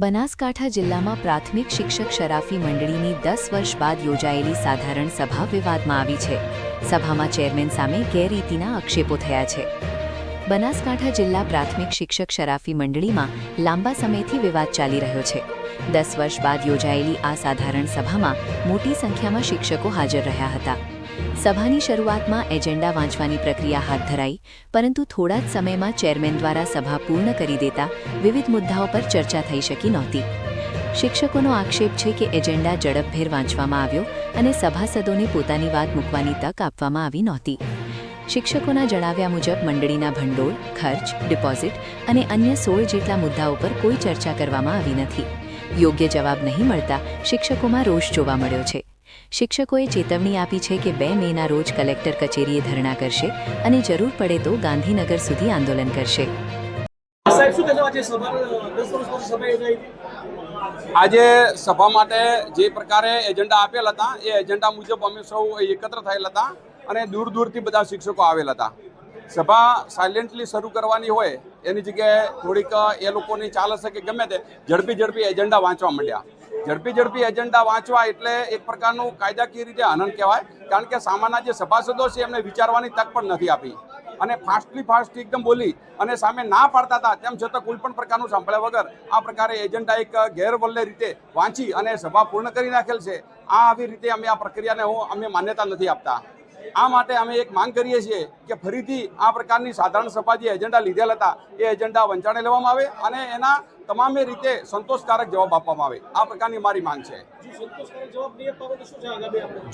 બનાસકાંઠા જિલ્લામાં પ્રાથમિક શિક્ષક શરાફી મંડળીની 10 વર્ષ બાદ યોજાયેલી સાધારણ સભા વિવાદમાં આવી છે। સભામાં ચેરમેન સામે ગેરરીતિના આક્ષેપો થયા છે। બનાસકાંઠા જિલ્લા પ્રાથમિક શિક્ષક શરાફી મંડળીમાં લાંબા સમયથી વિવાદ ચાલી રહ્યો છે। 10 વર્ષ બાદ યોજાયેલી આ સાધારણ સભામાં મોટી સંખ્યામાં શિક્ષકો હાજર રહ્યા હતા। સભાની શરૂઆતમાં એજન્ડા વાંચવાની પ્રક્રિયા હાથ ધરાઈ, પરંતુ થોડા જ સમયમાં ચેરમેન દ્વારા સભા પૂર્ણ કરી દેતા વિવિધ મુદ્દાઓ પર ચર્ચા થઈ શકી નહોતી। શિક્ષકોનો આક્ષેપ છે કે એજન્ડા ઝડપભેર વાંચવામાં આવ્યો અને સભાસદોને પોતાની વાત મૂકવાની તક આપવામાં આવી નહોતી। શિક્ષકોના જણાવ્યા મુજબ મંડળીના ભંડોળ, ખર્ચ, ડિપોઝિટ અને અન્ય 16 જેટલા મુદ્દાઓ પર કોઈ ચર્ચા કરવામાં આવી નથી। યોગ્ય જવાબ નહીં મળતા શિક્ષકોમાં રોષ જોવા મળ્યો છે। શિક્ષકોએ ચેતવણી આપી છે કે 2 મેના રોજ કલેક્ટર કચેરીએ ધરણા કરશે અને જરૂર પડે તો ગાંધીનગર સુધી આંદોલન કરશે। આજે સભા માટે જે પ્રકારે એજન્ડા આપેલ હતા એ એજન્ડા મુજબ અમે સૌ એકત્ર થયેલ હતા અને દૂર દૂરથી બધા શિક્ષકો આવેલ હતા। સભા સાયલેન્ટલી શરૂ કરવાની હોય એની જગ્યાએ થોડીક એ લોકોની ચાલ હશે કે ગમે તે ઝડપી એજન્ડા વાંચવા માંડ્યા। ઝડપી એજન્ડા વાંચવા એટલે એક પ્રકારનું કાયદાકીય રીતે હનન કહેવાય, કારણ કે સામાન્ય જે સભાસદો છે એમને વિચારવાની તક પણ નથી આપી અને ફાસ્ટ એકદમ બોલી અને સામે ના પાડતા હતા, તેમ છતાં કોઈ પણ પ્રકારનું સાંભળ્યા વગર આ પ્રકારે એજન્ડા એક ગેરવલ્લે રીતે વાંચી અને સભા પૂર્ણ કરી નાખેલ છે। આવી રીતે અમે આ પ્રક્રિયાને અમે માન્યતા નથી આપતા। આ માટે અમે એક માંગ કરીએ છીએ કે ફરીથી આ પ્રકારની સાધારણ સભા જે એજન્ડા લીધેલ હતા એ એજન્ડા વંચાણે લેવામાં આવે અને એના તમામે રીતે સંતોષકારક જવાબ આપવામાં આવે। આ પ્રકારની મારી માંગ છે।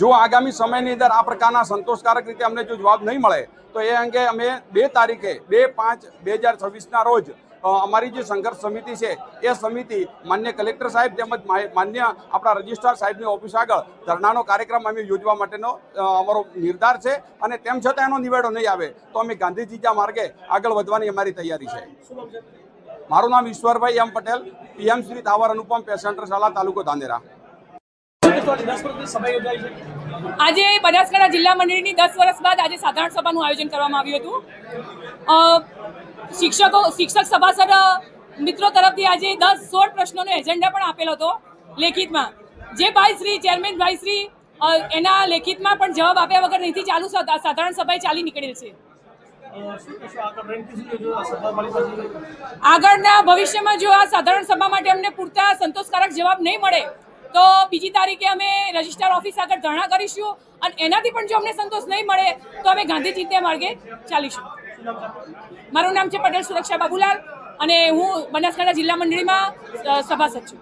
જો આગામી સમયની અંદર આ પ્રકારના સંતોષકારક રીતે અમને જો જવાબ નહીં મળે તો એ અંગે અમે 2 તારીખે 2/5/2026ના રોજ અમારી જે સંઘર્ષ સમિતિ છે એ સમિતિ માન્ય કલેક્ટર સાહેબ તેમજ માન્ય આપણા રજિસ્ટ્રાર સાહેબની ઓફિસ આગળ ધરણાનો કાર્યક્રમ અમે યોજવા માટેનો અમારો નિર્ધાર છે અને તેમ છતાં એનો નિવેડો નહીં આવે તો અમે ગાંધીજીના માર્ગે આગળ વધવાની અમારી તૈયારી છે। મારું નામ ઈશ્વરભાઈ એમ પટેલ, PM શ્રી તાવર અનુપમ પેસેન્ટર શાળા, તાલુકો ધાનેરા। આજે બનાસકાંઠા જિલ્લા મંડળીની 10 વર્ષ બાદ આજે સાધારણ સભાનું આયોજન કરવામાં આવ્યું હતું। શિક્ષક સભાસદ મિત્રો તરફથી આજે 10-16 પ્રશ્નોનો એજન્ડા પણ આપેલો હતો લેખિતમાં, જે ભાઈશ્રી ચેરમેન ભાઈશ્રી એના લેખિતમાં પણ જવાબ આપ્યા વગર અહીંથી ચાલુ સાધારણ સભાએ ચાલી નીકળેલ છે। આગળના ભવિષ્યમાં જો આ સાધારણ સભા માટે અમને પૂરતા સંતોષકારક જવાબ નહીં મળે તો બીજી તારીખે અમે રજિસ્ટ્રાર ઓફિસ આગળ ધરણા કરીશું અને એનાથી પણ જો અમને સંતોષ નહીં મળે તો અમે ગાંધીજીના માર્ગે ચાલીશું। મારું નામ છે પટેલ સુરક્ષા બાબુલાલ અને હું બનાસકાંઠા જિલ્લા મંડળીમાં સભાસદ છું।